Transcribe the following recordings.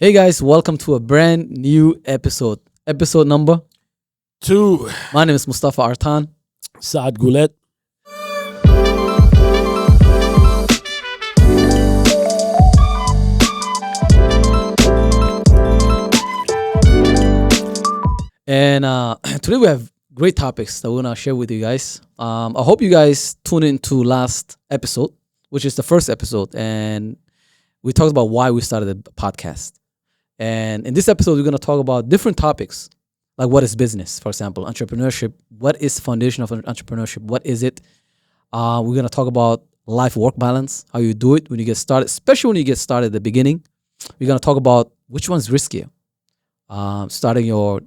Hey guys, welcome to a brand new episode. Episode number. 2. My name is Mustafa Artan. Saad Guled. And today we have great topics that we're gonna share with you guys. I hope you guys tune into last episode, which is the first episode, and we talked about why we started the podcast. And in this episode, we're gonna talk about different topics, like what is business, for example, entrepreneurship. What is the foundation of entrepreneurship? What is it? We're gonna talk about life-work balance, how you do it when you get started, especially when you get started at the beginning. We're gonna talk about which one's riskier. Starting your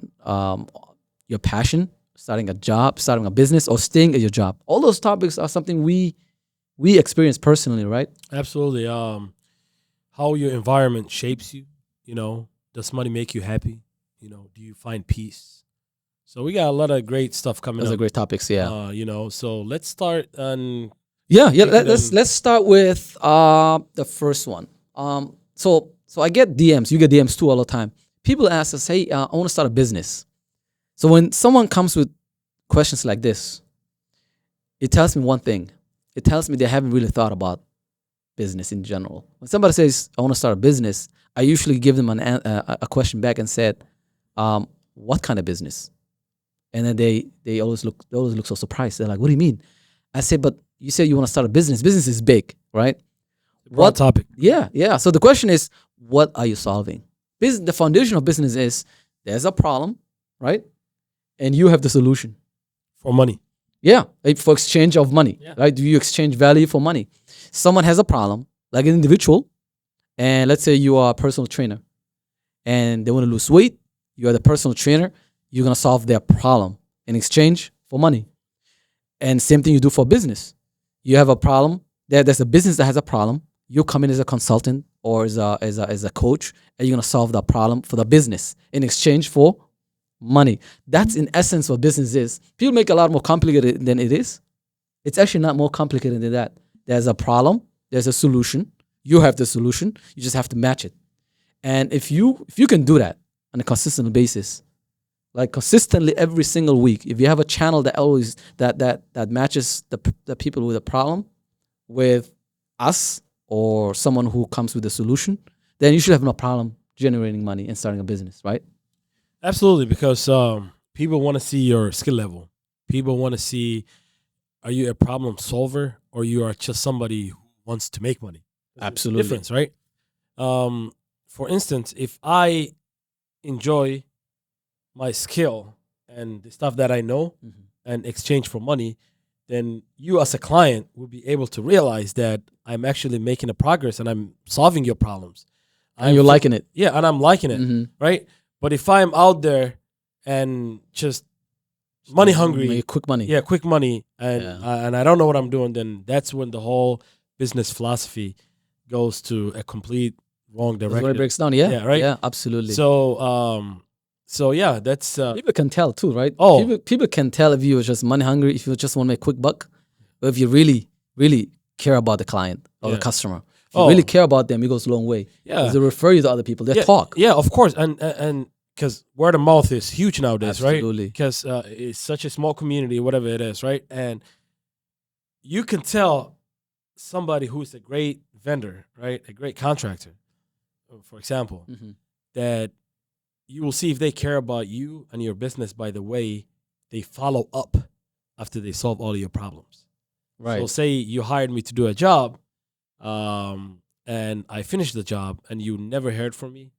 passion, starting a job, starting a business, or staying at your job. All those topics are something we experience personally, right? Absolutely. How your environment shapes you. Does money make you happy? Do you find peace? So we got a lot of great stuff coming Those up. are great topics, yeah. So let's start on. Let's start with the first one. So I get DMs. You get DMs too all the time. People ask us, hey, I want to start a business. So when someone comes with questions like this, it tells me one thing. It tells me they haven't really thought about business in general. When somebody says, I want to start a business, I usually give them a question back and said, what kind of business? And then they always look so surprised. They're like, what do you mean? I said, but you said you want to start a business. Business is big, right? Broad topic. Yeah. So the question is, what are you solving? The foundation of business is there's a problem, right? And you have the solution. For money. Yeah, for exchange of money, Yeah. right? Do you exchange value for money? Someone has a problem, like an individual, and let's say you are a personal trainer, and they want to lose weight. You are the personal trainer. You're gonna solve their problem in exchange for money. And same thing you do for business. You have a problem. There's a business that has a problem. You come in as a consultant or as a coach, and you're gonna solve that problem for the business in exchange for money. That's in essence what business is. People make it a lot more complicated than it is. It's actually not more complicated than that. There's a problem. There's a solution. You have the solution. You just have to match it. And if you can do that on a consistent basis, like consistently every single week, if you have a channel that always that matches the people with a problem with us or someone who comes with a solution, then you should have no problem generating money and starting a business, right? Absolutely, because people want to see your skill level. People want to see, are you a problem solver or you are just somebody who wants to make money? There's a Absolutely. difference, right? For instance, if I enjoy my skill and the stuff that I know and exchange for money, then you as a client will be able to realize that I'm actually making a progress and I'm solving your problems. And you're liking it. Yeah, and I'm liking it, Mhm. right? But if I'm out there and just money hungry, Make quick money. yeah, quick money, and Yeah. and I don't know what I'm doing, then that's when the whole business philosophy goes to a complete wrong That's where it direction. breaks down. Yeah. Yeah, right? Yeah, absolutely. So yeah, that's people can tell too, right? Oh. People can tell if you're just money hungry, if you just want to make quick buck, or if you really, really care about the client or the Yeah. customer. If you Oh. really care about them, it goes a long way. yeah, 'Cause they refer you to other people. They yeah, talk. yeah, of course, and because word of mouth is huge nowadays, right? Absolutely. Because it's such a small community, whatever it is, right? And you can tell somebody who's a great vendor, right, a great contractor, for example, Mhm. that you will see if they care about you and your business by the way they follow up after they solve all of your problems. Right. So say you hired me to do a job, and I finished the job and you never heard from me.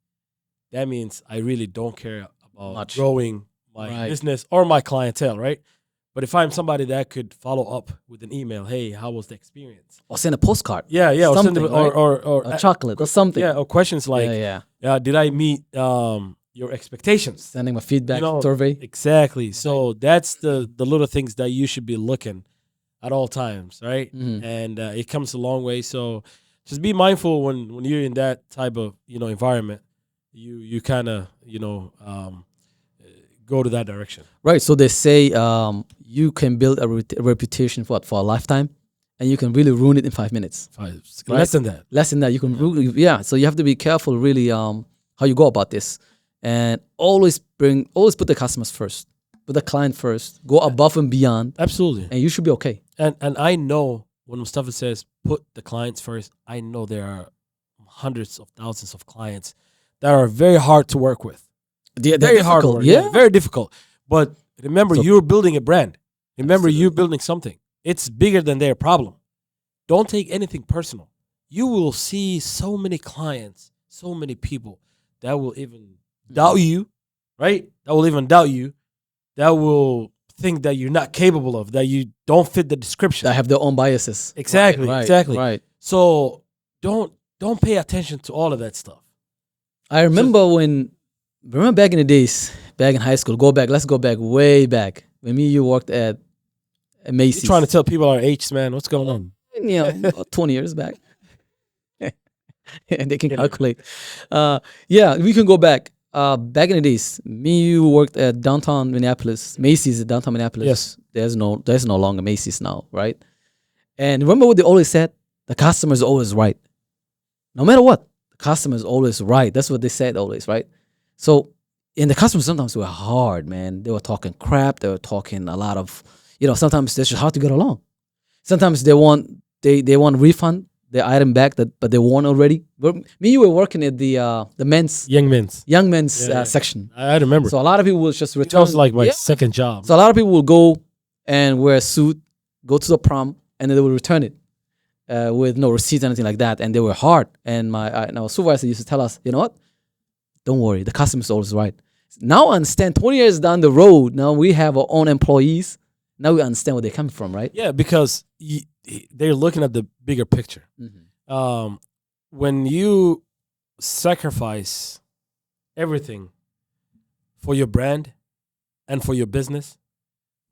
That means I really don't care about Much. growing my Right. business or my clientele, right? But if I'm somebody that could follow up with an email, hey, how was the experience? Or send a postcard. Yeah, or send Something, them- right? or A chocolate or something. yeah, or questions like, yeah. did I meet your expectations? Sending a feedback You know, survey. Exactly. So that's the little things that you should be looking at all times, right? Mhm. And it comes a long way. So just be mindful when you're in that type of environment. You kind of go to that direction. Right. So they say you can build a reputation for a lifetime, and you can really ruin it in 5 minutes. Right? Right? Less than that. Less than that, you can ruin. Yeah. So you have to be careful, really. how you go about this, and always put the customers first, put the client first, go above and beyond, Absolutely. and you should be okay. And I know when Mustafa says put the clients first, I know there are hundreds of thousands of clients that are very hard to work with. They're Very hard difficult, work. yeah. Very difficult. But remember, So- you're building a brand. Remember, Absolutely. you're building something. It's bigger than their problem. Don't take anything personal. You will see so many clients, so many people that will even doubt you, right? That will even doubt you. That will think that you're not capable of, that you don't fit the description. That have their own biases. Exactly, Right, exactly. Right. So don't pay attention to all of that stuff. I remember back in the days, back in high school. Let's go back way back when me and you worked at Macy's. You're trying to tell people our ages, man. What's going on? about 20 years back. And they can calculate. Yeah, we can go back. Back in the days, me and you worked at downtown Minneapolis, Macy's at downtown Minneapolis. Yes. There's no longer Macy's now, right? And remember what they always said? The customer is always right. No matter what, the customer is always right. That's what they said always, right? So, and the customers sometimes were hard, man. They were talking crap. They were talking a lot of, sometimes it's just hard to get along. Sometimes they want refund the item back but they won already. But me and you were working at the men's Young men's. young men's Yeah. section. I remember. So a lot of people will just It return. was like my Yeah. second job. So a lot of people will go and wear a suit, go to the prom, and then they will return it with no receipt or anything like that. And they were hard. And our supervisor used to tell us, you know what? Don't worry, the customer is always right. Now I understand. 20 years down the road, now we have our own employees. Now we understand where they're coming from, right? Yeah, because they're looking at the bigger picture. Mm-hmm. When you sacrifice everything for your brand and for your business,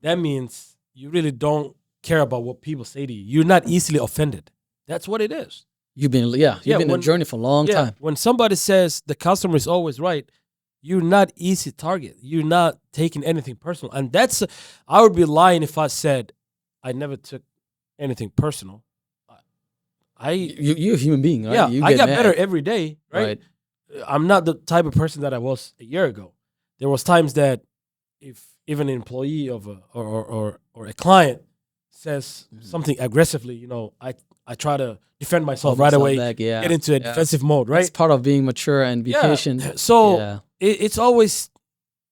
that means you really don't care about what people say to you. You're not easily offended. That's what it is. You've been on a journey for a long time. When somebody says the customer is always right, you're not easy target. You're not taking anything personal. And I would be lying if I said I never took anything personal. You're a human being, right? Yeah, You I get got mad. better every day, right? I'm not the type of person that I was a year ago. There was times that if even an employee of or a client says something aggressively, I try to defend myself right away, Back, yeah. get into a defensive mode, right? It's part of being mature and be patient. So Yeah. it's always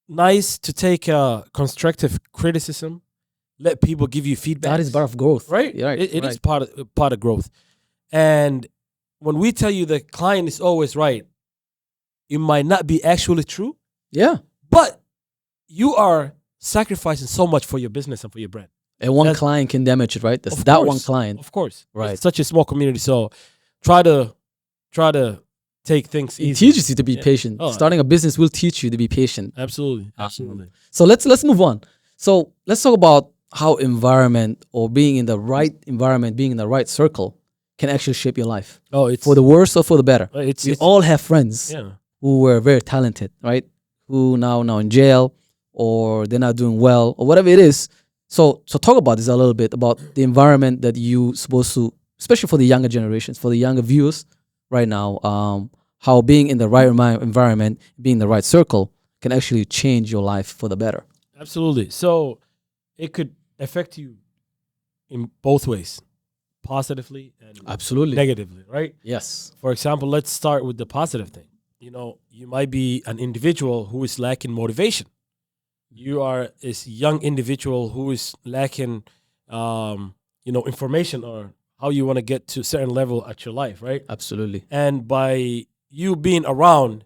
nice to take constructive criticism, let people give you feedback. That is part of growth, right? Yeah, right. It is part of growth. And when we tell you the client is always right, it might not be actually true, Yeah. but you are sacrificing so much for your business and for your brand. And one That's- client can damage it, right? That's Of that course. one client. Of course. Right. It's such a small community, so try to take things It easy. teaches you to be Yeah. patient. Oh, Starting a business will teach you to be patient. Absolutely. Absolutely. So let's move on. So let's talk about how environment or being in the right environment, being in the right circle can actually shape your life Oh, it's for the worse or for the better. it's We all have friends yeah. who were very talented, right? Who now in jail or they're not doing well or whatever it is. So talk about this a little bit about the environment that you supposed to, especially for the younger generations, for the younger viewers right now, how being in the right environment, being in the right circle can actually change your life for the better. Absolutely. So it could affect you in both ways, positively and Absolutely. negatively, right? Yes. For example, let's start with the positive thing. You might be an individual who is lacking motivation. You are this young individual who is lacking, information or how you want to get to a certain level at your life, right? Absolutely. And by you being around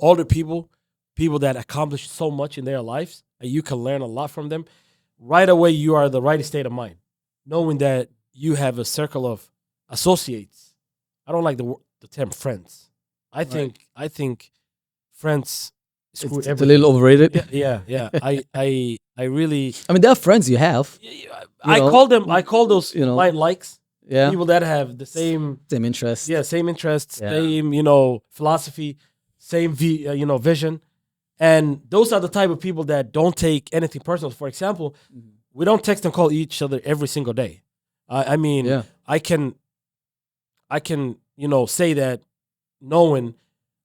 older people that accomplish so much in their lives, and you can learn a lot from them, right away you are the right state of mind, knowing that you have a circle of associates. I don't like the term friends. I think friends screw It's a everything. little overrated. Yeah. I really I mean, there are friends you have. I call those blind likes. Yeah. People that have the same Same interest. same interests, Yeah. same philosophy, same vision, and those are the type of people that don't take anything personal. For example, we don't text and call each other every single day. I mean, Yeah. I can say that knowing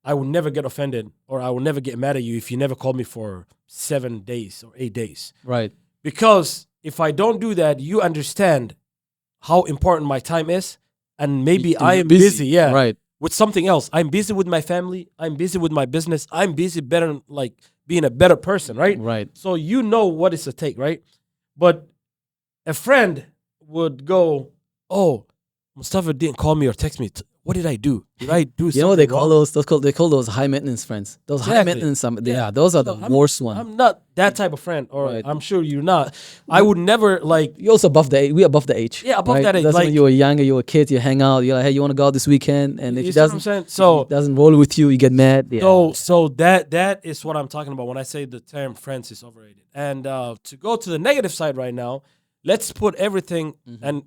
I will never get offended or I will never get mad at you if you never call me for 7 days or 8 days. Right. Because if I don't do that, you understand how important my time is, and maybe I am busy, yeah, Right. with something else. I'm busy with my family. I'm busy with my business. I'm busy better, like being a better person, right? Right. So you know what it's a take, right? But a friend would go, "Oh, Mustafa didn't call me or text me. What did I do? Did I do something You know what they call wrong?" those? They call those high maintenance friends. Those high Exactly. maintenance. Yeah, those are the So worst one. I'm not that type of friend, or Right. I'm sure you're not. I would never like, You also above the age. We above the age. Yeah, above right? that age, That's like- when you were younger. You were a kid. You hang out. You're like, hey, you want to go out this weekend? And if you he see what I'm doesn't, saying? if So he doesn't roll with you, you get mad. Yeah. So that is what I'm talking about when I say the term friends is overrated. And to go to the negative side right now, let's put everything and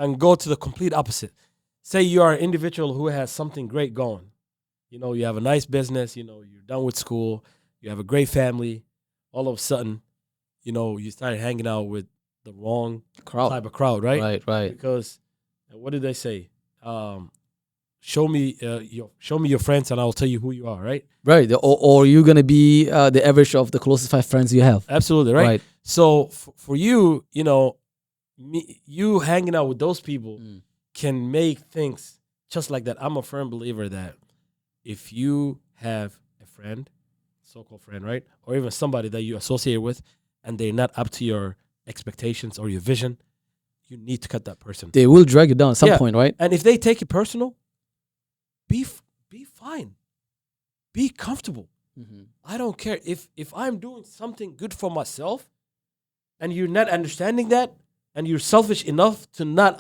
and go to the complete opposite. Say you are an individual who has something great going. You have a nice business. You're done with school. You have a great family. All of a sudden, you started hanging out with the wrong crowd. type of crowd, right? Right. Right. Because what did they say? Show me your friends, and I'll tell you who you are, right? Right. Or you're gonna be the average of the closest 5 friends you have. Absolutely, right? Right. So for you, you hanging out with those people can make things just like that. I'm a firm believer that if you have a friend, so-called friend, right, or even somebody that you associate with, and they're not up to your expectations or your vision, you need to cut that person. They will drag you down at some Yeah. point, right? And if they take it personal, be fine, be comfortable. I don't care if I'm doing something good for myself, and you're not understanding that, and you're selfish enough to not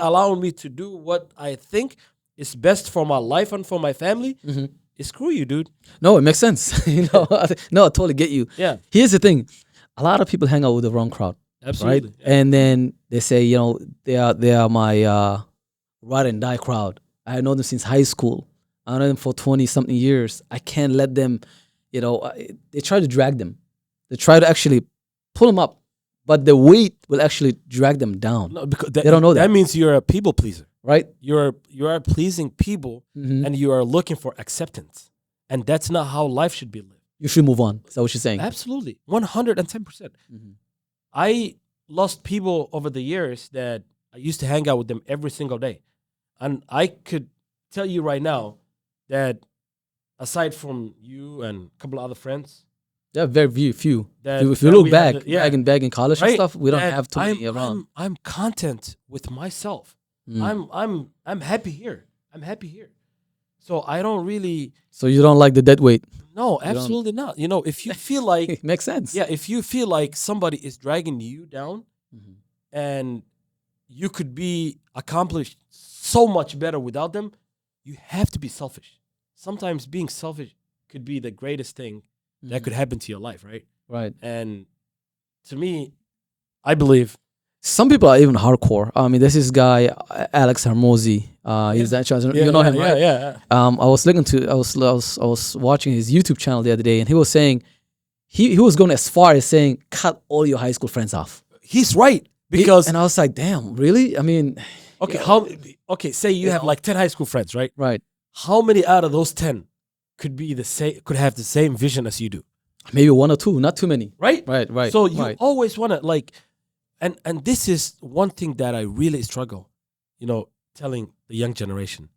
allowing me to do what I think is best for my life and for my family. Screw you, dude. No, it makes sense. No, I totally get you. Yeah, Here's the thing: a lot of people hang out with the wrong crowd, absolutely. right? And then they say, they are my ride and die crowd. I know them since high school. I know them for 20 something years. I can't let them, they try to drag them. They try to actually pull them up, but the weight will actually drag them down, No, because They don't know that. That means you're a people pleaser. right? You are pleasing people, and you are looking for acceptance, and that's not how life should be lived. You should move on. Is that what you're saying? Absolutely, 110%. I lost people over the years that I used to hang out with them every single day, and I could tell you right now that aside from you and a couple of other friends, Yeah, very few. that If you that look we had back, to- yeah, back in college and right, stuff, we don't that have too many around. I'm content with myself. I'm happy here. I'm happy here. So I don't really. So you don't like the dead weight? No, absolutely not. If you feel like It makes sense. yeah, if you feel like somebody is dragging you down, and you could be accomplished so much better without them, you have to be selfish. Sometimes being selfish could be the greatest thing that could happen to your life, right? Right. And to me, I believe Some people are even hardcore. I mean, there's this guy Alex Hermosi. He's that you know him, right? Yeah. I was watching his YouTube channel the other day, and he was saying he was going as far as saying cut all your high school friends off. He's right because And I was like, damn, really? I mean, okay, say you have like 10 high school friends, right? right? How many out of those 10 could have the same vision as you do? Maybe 1 or 2, not too many. Right? Right. So you right. always want to like, and this is one thing that I really struggle, telling the young generation.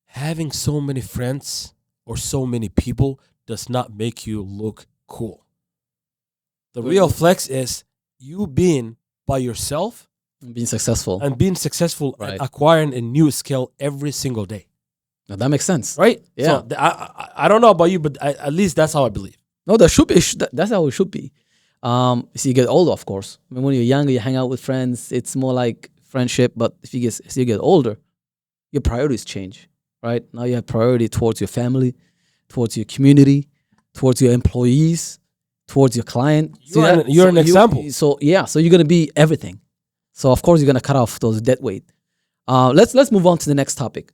Having so many friends or so many people does not make you look cool. The real flex is you being by yourself being successful. and being successful Right. and acquiring a new skill every single day. Now, that makes sense. Right? Yeah. So I don't know about you, but at least that's how I believe. No, that should be. That's how it should be. So you get older, of course. I mean, when you're younger, you hang out with friends. It's more like friendship. But as you get older, your priorities change. Right now, you have priority towards your family, towards your community, towards your employees, towards your client. You're an example. So you're gonna be everything. So of course, you're gonna cut off those dead weight. Let's move on to the next topic.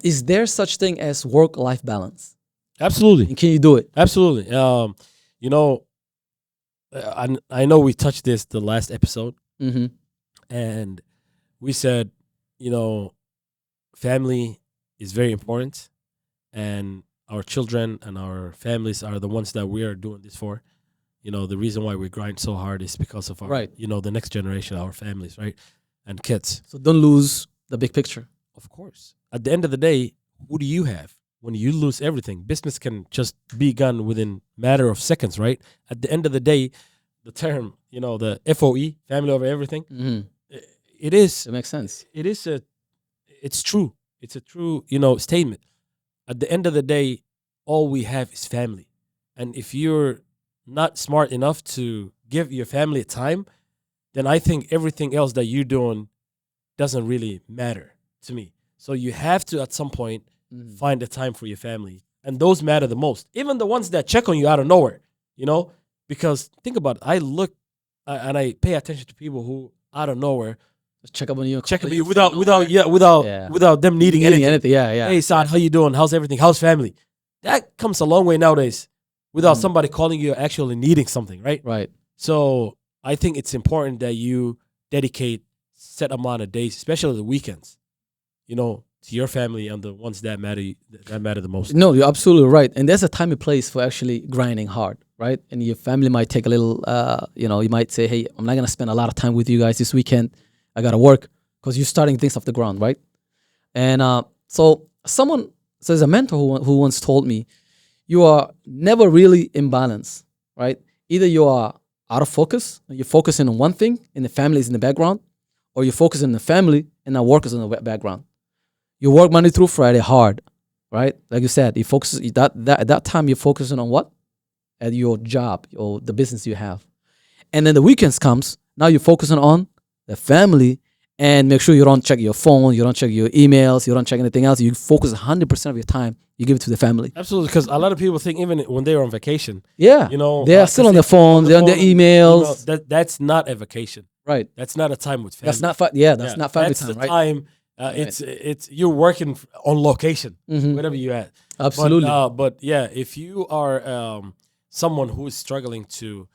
Is there such thing as work-life balance? Absolutely. And can you do it? Absolutely. I know we touched this the last episode, Mm-hmm. and we said, family is very important, and our children and our families are the ones that we are doing this for. The reason why we grind so hard is because of our, Right. the next generation, our families, right, and kids. So don't lose the big picture. Of course, at the end of the day, who do you have when you lose everything? Business can just be gone within matter of seconds, right? At the end of the day, the term, the FOE, family over everything, it is It makes sense. it's true. It's a true, statement. At the end of the day, all we have is family. And if you're not smart enough to give your family time, then I think everything else that you're doing doesn't really matter to me. So you have to, at some point, find the time for your family. And those matter the most. Even the ones that check on you out of nowhere, because think about it. I look and I pay attention to people who out of nowhere Just check up on you. check on call you without them needing Needing anything. anything. Yeah, yeah. Hey, Saad, how you doing? How's everything? How's family? That comes a long way nowadays without somebody calling you actually needing something, right? Right. So I think it's important that you dedicate set amount of days, especially the weekends, to your family and the ones that matter the most. No, you're absolutely right. And there's a time and place for actually grinding hard, right? And your family might take a little, you might say, hey, I'm not going to spend a lot of time with you guys this weekend. I got to work because you're starting things off the ground, right? And so there's a mentor who once told me, you are never really in balance, right? Either you are out of focus, you're focusing on one thing and the family is in the background, or you're focusing on the family and the work is in the background. You work Monday through Friday hard, right? Like you said, you focus at that time you're focusing on what? At your job or the business you have. And then the weekends comes, now you're focusing on the family and make sure you don't check your phone, you don't check your emails, you don't check anything else. You focus 100% of your time, you give it to the family. Absolutely, because a lot of people think even when they're on vacation, Yeah. They are still on their phone, they're on their emails. That's not a vacation. Right. That's not a time with family. That's not not family That's time, the right? time. It's you're working on location, wherever you're at. Absolutely. But yeah, if you are someone who is struggling to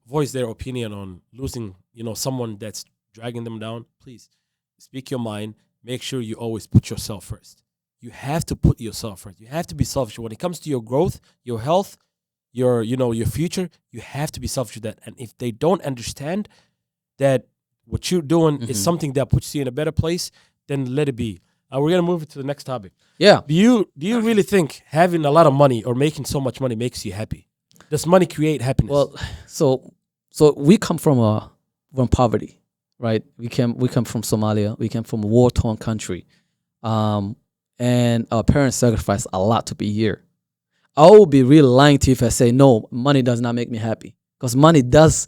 voice their opinion on losing, someone that's dragging them down, please speak your mind. Make sure you always put yourself first. You have to put yourself first. You have to be selfish when it comes to your growth, your health, your future. You have to be selfish with that. And if they don't understand that what you're doing is something that puts you in a better place, then let it be. We're gonna move it to the next topic. Yeah. Do you really think having a lot of money or making so much money makes you happy? Does money create happiness? Well, so we come from poverty, right? We came from Somalia. We came from a war-torn country, and our parents sacrificed a lot to be here. I would be really lying to you if I say no, money does not make me happy, because money does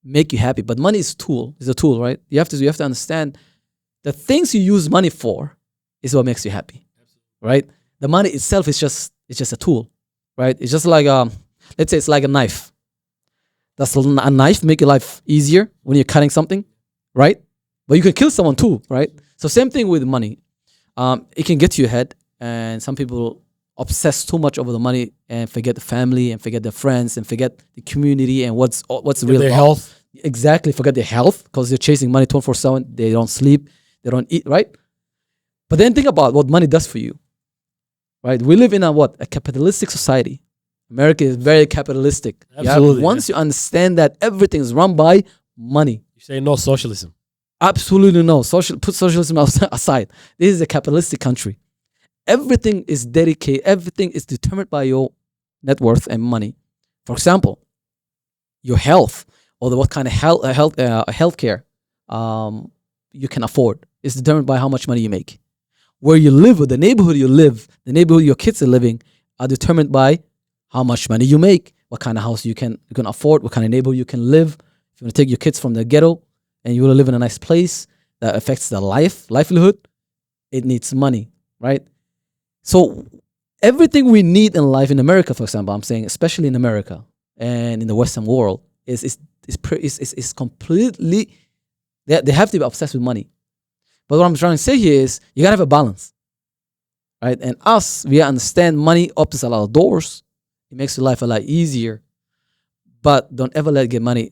make you happy. But money is a tool. It's a tool, right? You have to understand the things you use money for is what makes you happy, right? The money itself is just a tool, right? It's just like let's say it's like a knife. Does a knife make your life easier when you're cutting something, right? But you can kill someone too, right? So same thing with money. It can get to your head, and some people obsess too much over the money and forget the family and forget their friends and forget the community and what's real their about. health. Exactly, forget their health because they're chasing money 24/7. They don't sleep, they don't eat, right? But then think about what money does for you, right? We live in a capitalistic society. America is very capitalistic. Absolutely, Once you understand that everything is run by money, You say no socialism. absolutely no. Put socialism aside. This is a capitalistic country. Everything is dedicated. Everything is determined by your net worth and money. For example, your health or what kind of healthcare you can afford is determined by how much money you make. Where you live, or the neighborhood you live, the neighborhood your kids are living, are determined by how much money you make, what kind of house you can afford, what kind of neighborhood you can live. If you want to take your kids from the ghetto and you want to live in a nice place that affects the livelihood, it needs money, right? So everything we need in life in America, for example, I'm saying, especially in America and in the Western world, is completely, they have to be obsessed with money. But what I'm trying to say here is you gotta have a balance, right? And us, we understand money opens a lot of doors. It makes your life a lot easier. But don't ever let it get money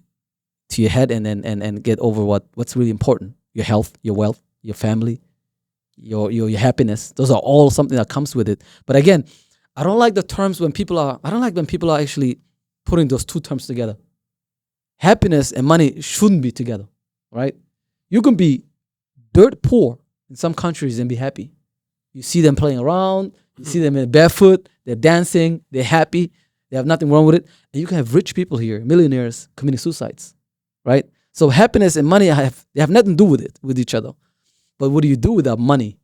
to your head and get over what's really important: your health, your wealth, your family, your happiness. Those are all something that comes with it. But again, I don't like the terms when people are. I don't like when people are actually putting those two terms together. Happiness and money shouldn't be together, right? You can be dirt poor in some countries and be happy. You see them playing around. You see them in barefoot. They're dancing. They're happy. They have nothing wrong with it. And you can have rich people here, millionaires committing suicides, right? So happiness and money they have nothing to do with it, with each other. But what do you do with that money?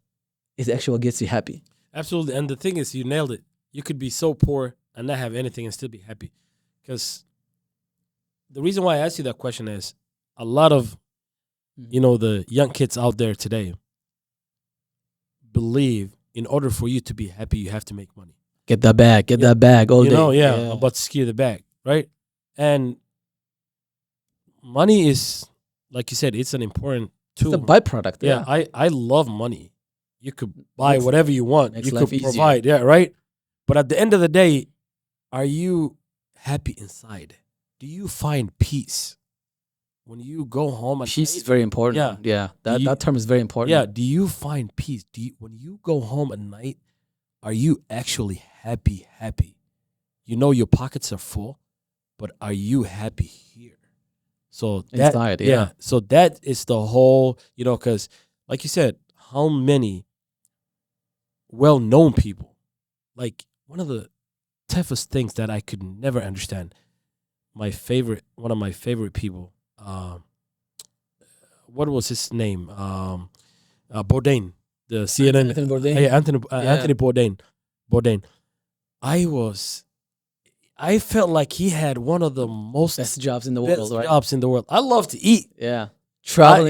Is actually what gets you happy. Absolutely. And the thing is, you nailed it. You could be so poor and not have anything and still be happy. Because the reason why I asked you that question is a lot of, the young kids out there today believe in order for you to be happy, you have to make money. Get that bag all day. I'm about to secure the bag, right? And money is, like you said, it's an important tool. It's a byproduct. Yeah, I love money. You could buy whatever you want. You could easier. provide, right? But at the end of the day, are you happy inside? Do you find peace when you go home? Peace is very important. Yeah. That term is very important. Yeah. Do you find peace? When you go home at night, are you actually happy? You know your pockets are full, but are you happy here? So that, inside, yeah. So that is the whole, because like you said, how many well-known people, like one of the toughest things that I could never understand. One of my favorite people, what was his name? Bourdain, the CNN. Anthony Bourdain. Yeah, Anthony Bourdain. I felt like he had one of the most best jobs in the world, right? Jobs in the world. I love to eat. Yeah. Travel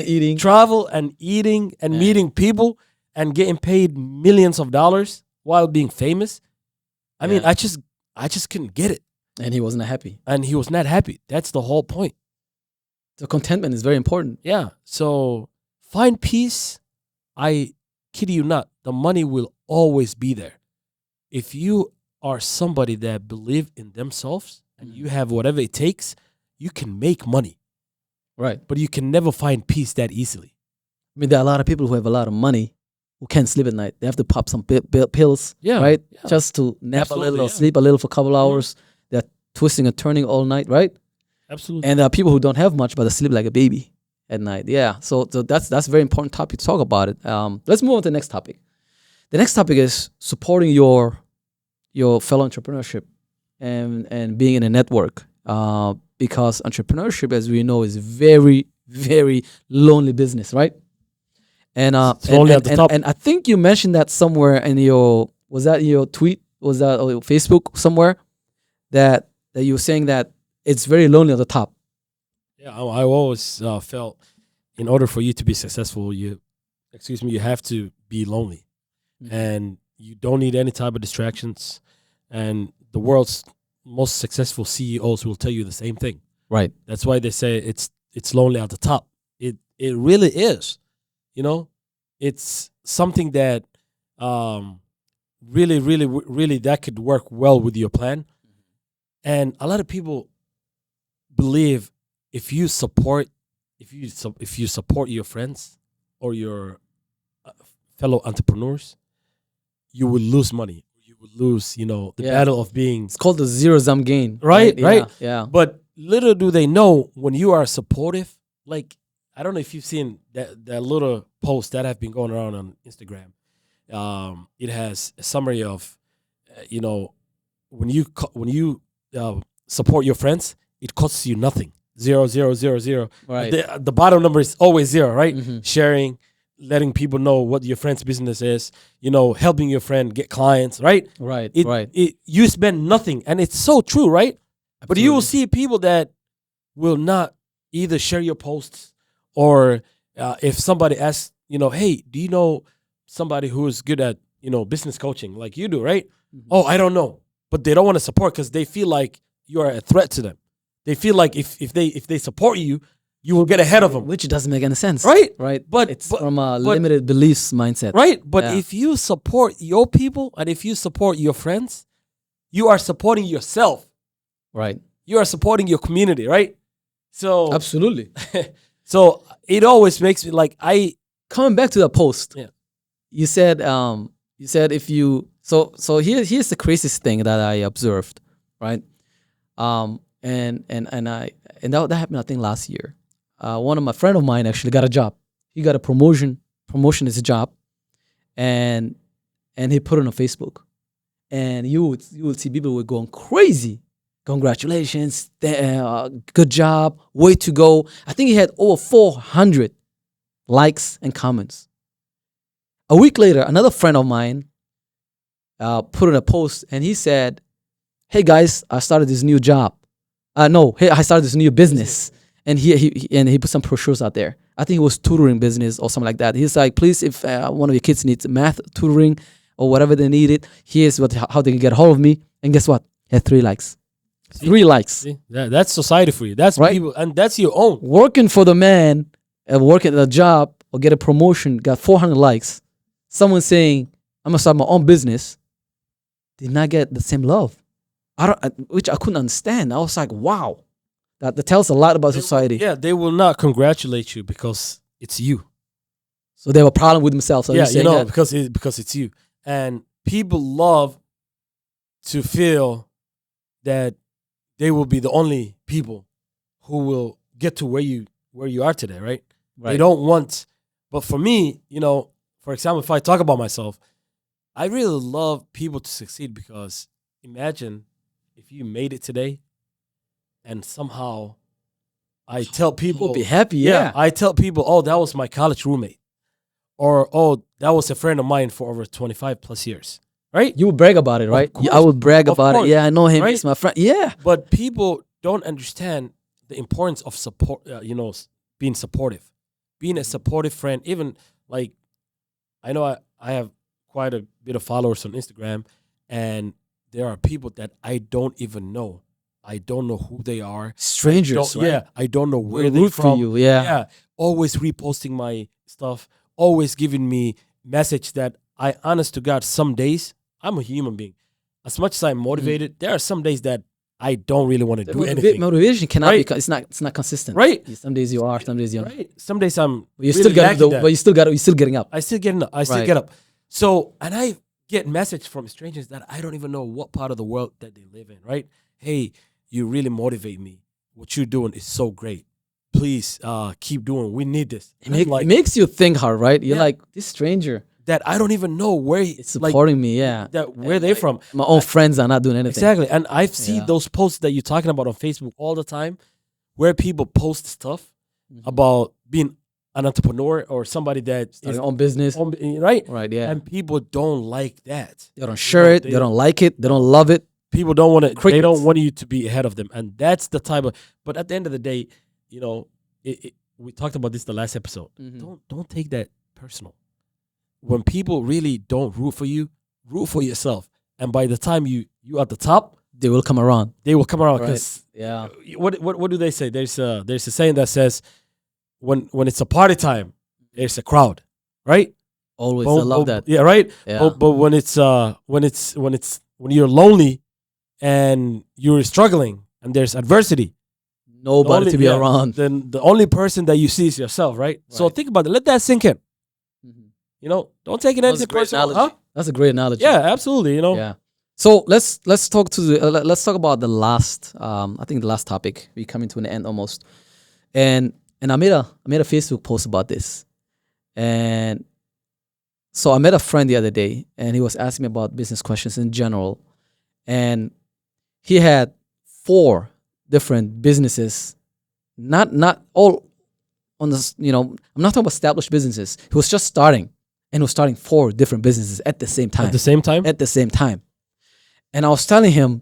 and eating and meeting people and getting paid millions of dollars while being famous. I mean, I just couldn't get it. And he wasn't happy. And he was not happy. That's the whole point. So contentment is very important. Yeah. So find peace. I kid you not, the money will always be there. If you are somebody that believe in themselves and you have whatever it takes, you can make money. Right. But you can never find peace that easily. I mean, there are a lot of people who have a lot of money who can't sleep at night. They have to pop some pills, right? Yeah. Just to nap a little or sleep a little for a couple hours. They're twisting and turning all night, right? Absolutely. And there are people who don't have much, but they sleep like a baby at night. Yeah. So that's a very important topic to talk about it. Let's move on to the next topic. The next topic is supporting your fellow entrepreneurship and being in a network. Because entrepreneurship, as we know, is very, very lonely business, right? And and I think you mentioned that somewhere in was that your tweet? Was that on your Facebook somewhere? That you were saying that it's very lonely at the top. Yeah, I always felt in order for you to be successful, you have to be lonely. Mm-hmm. And you don't need any type of distractions. And the world's most successful CEOs will tell you the same thing. Right. That's why they say it's lonely at the top. It really is. It's something that really, really, really that could work well with your plan. And a lot of people believe if you support your friends or your fellow entrepreneurs, you will lose money. You will lose, the battle of being. It's called the zero-sum game. Right. Yeah. But little do they know when you are supportive, like, I don't know if you've seen that little post that have been going around on Instagram. It has a summary of, when you support your friends, it costs you nothing. 0, 0, 0, 0. Right. The bottom number is always 0, right? Mm-hmm. Sharing, letting people know what your friend's business is, helping your friend get clients, right? Right. You spend nothing, and it's so true, right? Absolutely. But you will see people that will not either share your posts or if somebody asks, hey, do you know somebody who is good at, business coaching like you do, right? Mm-hmm. Oh, I don't know. But they don't want to support because they feel like you are a threat to them. They feel like if they support you, you will get ahead of them. Which doesn't make any sense. Right. But it's from a limited beliefs mindset. Right. But if you support your people and if you support your friends, you are supporting yourself. Right. You are supporting your community, right? So absolutely. So it always makes me like coming back to that post. Yeah. you said if you so here's the craziest thing that I observed, right? And that happened I think last year. One of my friend of mine actually got a job. He got a promotion. Promotion is a job, and he put it on Facebook, and you would see people were going crazy. Congratulations, good job, way to go. I think he had over 400 likes and comments. A week later, another friend of mine put in a post, and he said, "Hey guys, I started this new job. No, hey, I started this new business." And he put some brochures out there. I think it was tutoring business or something like that. He's like, please, if one of your kids needs math tutoring or whatever they needed, here's how they can get a hold of me. And guess what? He had 3 likes. See? 3 likes. See? That's society for you. That's Right? people, and that's your own. Working for the man, working at a job or get a promotion, got 400 likes. Someone saying, I'm gonna start my own business, did not get the same love. Which I couldn't understand. I was like, wow. That tells a lot about society. Yeah, they will not congratulate you because it's you. So they have a problem with themselves. Are Yeah, saying that? because it's you. And people love to feel that they will be the only people who will get to where you are today, right? They don't want. But for me, for example, if I talk about myself, I really love people to succeed because imagine if you made it today. And somehow I tell people, We'll be happy, yeah. I tell people, oh, that was my college roommate. Or, oh, that was a friend of mine for over 25 plus years. Right? You would brag about it, right? I would brag about it. Yeah, I know him. Right? He's my friend. Yeah. But people don't understand the importance of support, being supportive. Being a supportive friend, even like, I know I have quite a bit of followers on Instagram, and there are people that I don't even know. I don't know who they are. Strangers, right? Yeah, I don't know where We'll they're root for from. you, yeah. Yeah, always reposting my stuff, always giving me message that I, honest to God, some days, I'm a human being. As much as I'm motivated, there are some days that I don't really want to do anything. Motivation cannot Right? be. It's not consistent. Right? Some days you are. Some days you're. Right? Some days I'm But you really still lacking that. But you still got. You're still getting up. I still get up. I still Right. get up. So, and I get message from strangers that I don't even know what part of the world that they live in, right? Hey, you really motivate me. What you're doing is so great. Please keep doing. We need this. And I'm It makes you think hard, right? You're Yeah. like, this stranger that I don't even know where is supporting me. Yeah. where they're from. My own friends are not doing anything. Exactly. And I've seen Yeah. those posts that you're talking about on Facebook all the time where people post stuff Mm-hmm. about being an entrepreneur or somebody that Starting own business. right? Right, yeah. And people don't like that. They don't share it. They don't like it. They don't love it. People don't want to. They Crickets. don't want you to be ahead of them, and that's the type of. But at the end of the day, we talked about this the last episode. Mhm. Don't take that personal. When people really don't root for you, root for yourself, and by the time you at the top, They will come around. they will come around. Right. Because Yeah. what do they say? There's a saying that says, when it's a party time, there's a crowd, right? Always. But- I love but- that. Yeah, right. Yeah. But when you're lonely and you're struggling and there's adversity, Nobody to be around. then the only person that you see is yourself, right? So Right. think about it. Let that sink in. Mhm. Don't take it That's a anything great personal. analogy. That's a great analogy. Yeah, absolutely. Yeah. So let's talk to let's talk about the last I think the last topic. We're coming to an end almost. And I made a Facebook post about this. And so I met a friend the other day and he was asking me about business questions in general. And he had 4 different businesses, not all on this, I'm not talking about established businesses. He was just starting and he was starting 4 different businesses at the same time. At the same time, At the same time. And I was telling him,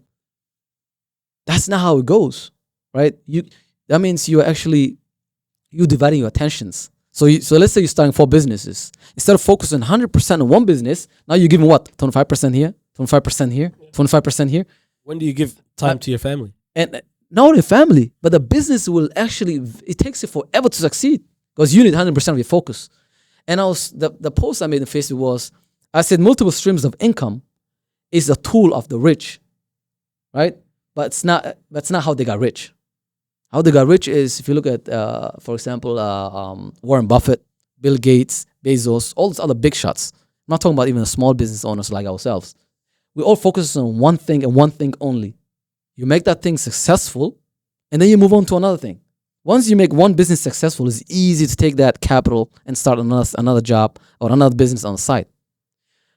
that's not how it goes, right? That means you dividing your attentions. So let's say you're starting 4 businesses. Instead of focusing 100% on one business, now you're giving what? 25% here, 25% here, 25% here. when do you give time to your family? And not only family, but the business will actually, it takes you forever to succeed because you need 100% of your focus. And the post I made in Facebook was, I said multiple streams of income is a tool of the rich, right? But that's not how they got rich. How they got rich is if you look at, for example, Warren Buffett, Bill Gates, Bezos, all these other big shots. not talking about even the small business owners like ourselves. We all focus on one thing and one thing only. You make that thing successful, and then you move on to another thing. Once you make one business successful, it's easy to take that capital and start another job or another business on the side.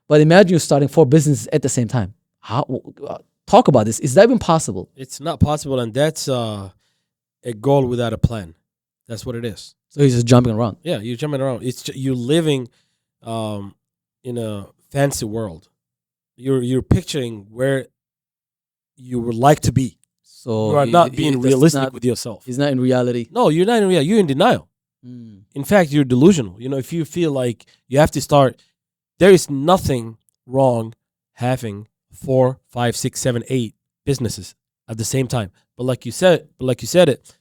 But imagine you're starting 4 businesses at the same time. How? Talk about this. Is that even possible? It's not possible, and that's a goal without a plan. That's what it is. So you're just jumping around. Yeah, you're jumping around. You're living in a fancy world. You're picturing where you would like to be. So You are not being realistic with yourself. It's not in reality. No, you're not in reality. You're in denial. In fact, you're delusional. If you feel like you have to start, there is nothing wrong having 4, 5, 6, 7, 8 businesses at the same time. But like you said it,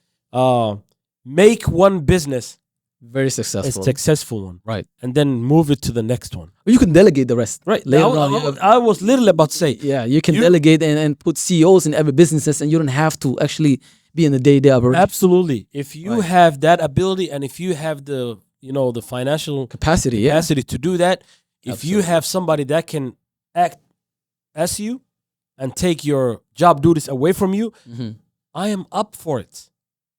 make one business Very a successful. successful one, Right. and then move it to the next one. Or you can delegate the rest. Right. Later I, on, you I, have- I was literally about to say, yeah, you can You- delegate and put CEOs in every businesses, and you don't have to actually be in the day-to-day operation absolutely. If you Right. have that ability, and if you have the the financial capacity. Yeah. capacity to do that, if you Absolutely. have somebody that can act as you and take your job duties away from you, Mhm. I am up for it.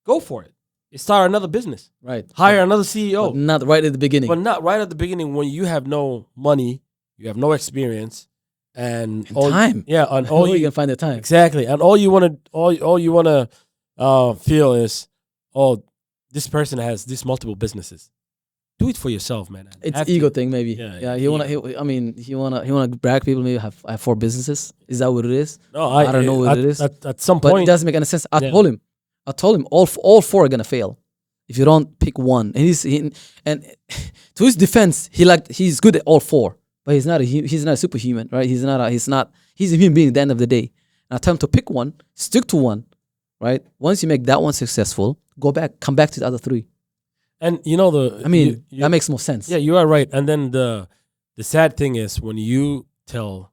Go for it. Start another business. Right. Hire another CEO. But not right at the beginning. But not right at the beginning when you have no money, you have no experience, and And time. Yeah, and All all you you can find the time. exactly, and all you want to feel is, oh, this person has these multiple businesses. Do it for yourself, man. It's Have ego to- thing, maybe. Yeah, Yeah. yeah, He wanna brag people. Maybe I have 4 businesses. Is that what it is? No, I don't know what it is. At some But it point, doesn't make any sense. I Yeah. told him all 4 are gonna fail if you don't pick one. And to his defense, he's good at all 4, but he's not a superhuman, right? He's a human being at the end of the day. And I tell him to pick one, stick to one, right? Once you make that one successful, come back to the other 3. and That makes more sense. yeah, you are right. And then the sad thing is when you tell,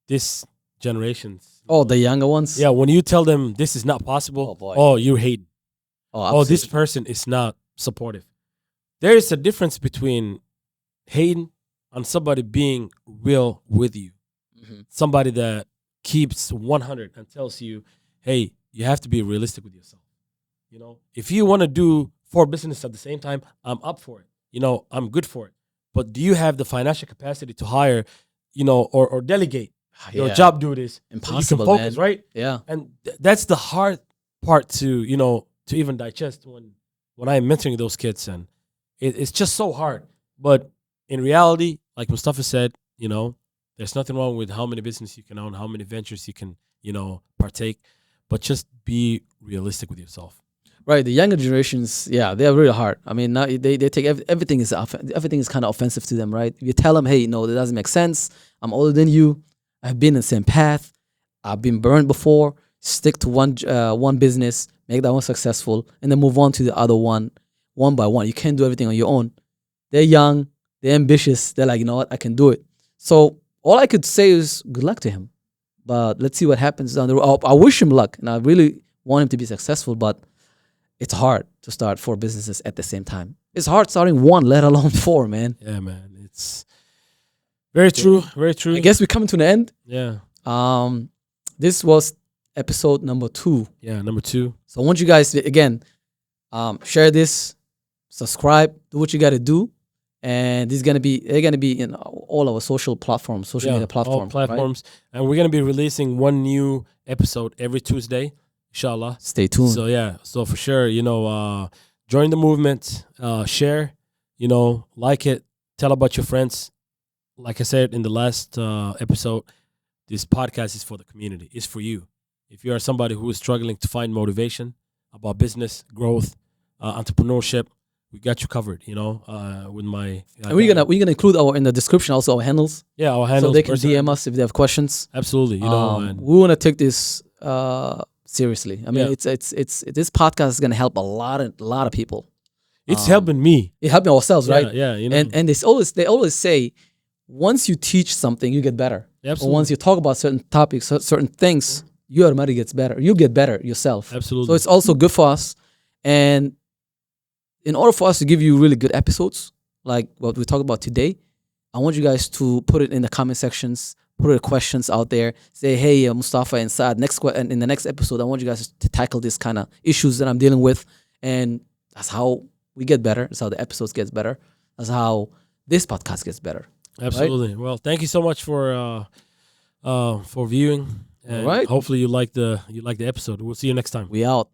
this generation's. Oh, the younger ones. Yeah, when you tell them this is not possible, Oh, boy. oh, you're hating. Oh, this absolutely. person is not supportive. There is a difference between hating on somebody being real with you, Mhm. somebody that keeps 100 and tells you, hey, you have to be realistic with yourself. If you want to do 4 businesses at the same time, I'm up for it. I'm good for it. But do you have the financial capacity to hire, or delegate your Yeah. job duties? So Impossible, you can focus, man. right? Yeah. And that's the hard part to even digest when I'm mentoring those kids, and it's just so hard. But in reality, like Mustafa said, there's nothing wrong with how many businesses you can own, how many ventures you can partake, but just be realistic with yourself. Right, the younger generations, yeah, they're really hard. I mean, now they take everything is kind of offensive to them, right? If you tell them, hey, no, that doesn't make sense. I'm older than you. I've been in the same path. I've been burned before. Stick to one business, make that one successful, and then move on to the other one by one. You can't do everything on your own. They're young, they're ambitious. They're like, you know what, I can do it. So all I could say is good luck to him. But let's see what happens down the road. I wish him luck, and I really want him to be successful, but it's hard to start 4 businesses at the same time. It's hard starting one, let alone 4, man. Yeah, man, it's very true, very true. I guess we're coming to an end. Yeah, This was episode number 2. yeah. Number 2. So I want you guys to, again, share this, subscribe, do what you got to do, and they're gonna be in all our social platforms, social media all platforms. Right? platforms, and we're gonna be releasing one new episode every Tuesday, inshallah. Stay tuned. So yeah, so for sure, join the movement, share, like it, tell about your friends. Like I said in the last episode, this podcast is for the community. It's for you. If you are somebody who is struggling to find motivation about business growth, entrepreneurship, we got you covered. With my And we're gonna include in the description also our handles, our handles, so they can person- DM us if they have questions. Absolutely, and We want to take this seriously. I mean, Yeah. it's this podcast is gonna help a lot of people. it's helping me. It helping ourselves, right? Yeah, And they always say, once you teach something, you get better. Or absolutely, once you talk about certain topics, certain things, you automatically gets better. You get better yourself. absolutely. So it's also good for us. And in order for us to give you really good episodes, like what we talked about today, I want you guys to put it in the comment sections, put the questions out there. Say, hey, Mustafa and Saad, in the next episode, I want you guys to tackle this kind of issues that I'm dealing with. And that's how we get better. That's how the episodes gets better. That's how this podcast gets better. Absolutely. Right? Well, thank you so much for viewing. And right. Hopefully you like the episode. We'll see you next time. We out.